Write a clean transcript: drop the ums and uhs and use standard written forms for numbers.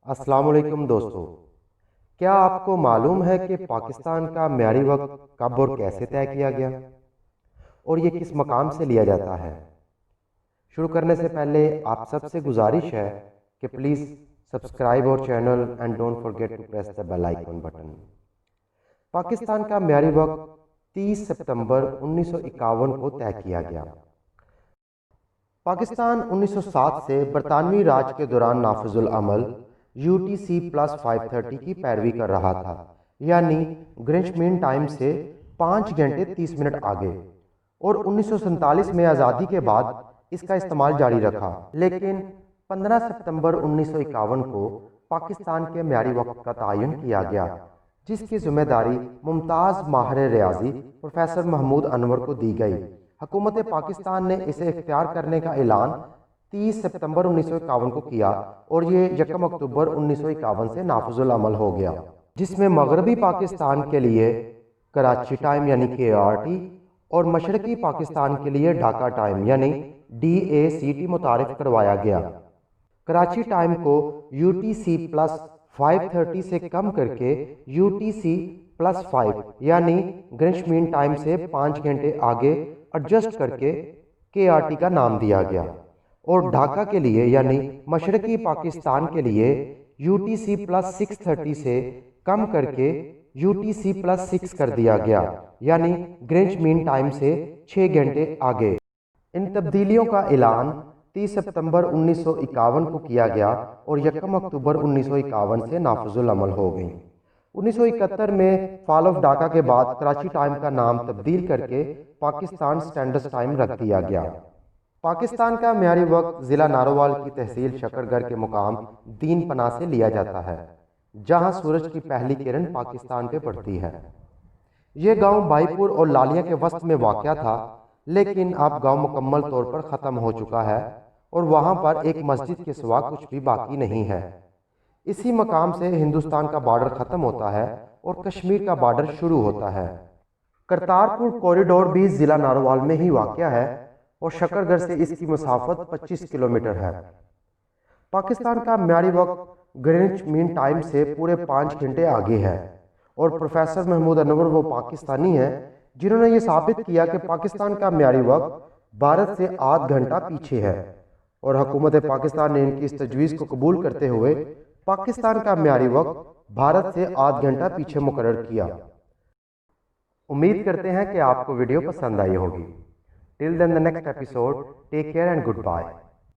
السلام علیکم دوستو، کیا آپ کو معلوم ہے کہ پاکستان کا معیاری وقت کب اور کیسے طے کیا گیا اور یہ کس مقام سے لیا جاتا ہے؟ شروع کرنے سے پہلے آپ سب سے گزارش ہے کہ پلیز سبسکرائب اور channel and don't forget to press the bell icon button. Pakistan کا معیاری وقت 30 ستمبر 1951 کو طے کیا گیا۔ پاکستان 1907 سے برطانوی راج کے دوران نافذ العمل UTC پلس 530 کی پیروی کر رہا تھا، یعنی گرینچ مین ٹائم سے 5 گھنٹے 30 منٹ آگے، اور 1947 میں آزادی کے بعد اس کا استعمال جاری رکھا، لیکن 15 ستمبر 1951 کو پاکستان کے معیاری وقت کا تعین کیا گیا، جس کی ذمہ داری ممتاز ماہر ریاضی پروفیسر محمود انور کو دی گئی۔ حکومت پاکستان نے اسے اختیار کرنے کا اعلان 30 ستمبر 1951 کو کیا اور یہ 1 اکتوبر 1951 سے نافذ العمل ہو گیا، جس میں مغربی پاکستان کے لیے کراچی ٹائم یعنی KRT اور مشرقی پاکستان کے لیے ڈھاکہ ٹائم یعنی DACT متعارف کروایا گیا۔ کراچی ٹائم کو UTC پلس 530 سے کم کر کے UTC پلس 5 یعنی گرینچ مین ٹائم سے 5 گھنٹے آگے ایڈجسٹ کر کے KRT کا نام دیا گیا، اور ڈھاکہ کے لیے یعنی مشرقی پاکستان کے لیے UTC پلس 630 سے کم کر کے UTC پلس 6 کر دیا گیا، یعنی گرینچ مین ٹائم سے 6 گھنٹے آگے۔ ان تبدیلیوں کا اعلان 30 ستمبر 1951 کو کیا گیا اور 1 اکتوبر 1951 سے نافذ العمل ہو گئی۔ 1971 میں فال آف ڈھاکہ کے بعد کراچی ٹائم کا نام تبدیل کر کے پاکستان سٹینڈرڈ ٹائم رکھ دیا گیا۔ پاکستان کا معیاری وقت ضلع نارووال کی تحصیل شکرگر کے مقام دین پناہ سے لیا جاتا ہے، جہاں سورج کی پہلی کرن پاکستان پہ پڑتی ہے۔ یہ گاؤں بھائی پور اور لالیاں کے وسط میں واقع تھا، لیکن اب گاؤں مکمل طور پر ختم ہو چکا ہے اور وہاں پر ایک مسجد کے سوا کچھ بھی باقی نہیں ہے۔ اسی مقام سے ہندوستان کا بارڈر ختم ہوتا ہے اور کشمیر کا بارڈر شروع ہوتا ہے۔ کرتارپور کوریڈور بھی ضلع نارووال میں ہی واقع ہے اور شکرگر سے اس کی مسافت 25 کلومیٹر ہے۔ پاکستان کا معیاری وقت گرینچ مین ٹائم سے پورے 5 گھنٹے آگے ہے، اور پروفیسر محمود انور وہ پاکستانی ہیں جنہوں نے یہ ثابت کیا کہ پاکستان کا معیاری وقت بھارت سے آدھ گھنٹہ پیچھے ہے، اور حکومت پاکستان نے ان کی اس تجویز کو قبول کرتے ہوئے پاکستان کا معیاری وقت بھارت سے آدھ گھنٹہ پیچھے مقرر کیا۔ امید کرتے ہیں کہ آپ کو ویڈیو پسند آئی ہوگی۔ Till then the next episode, take care and goodbye.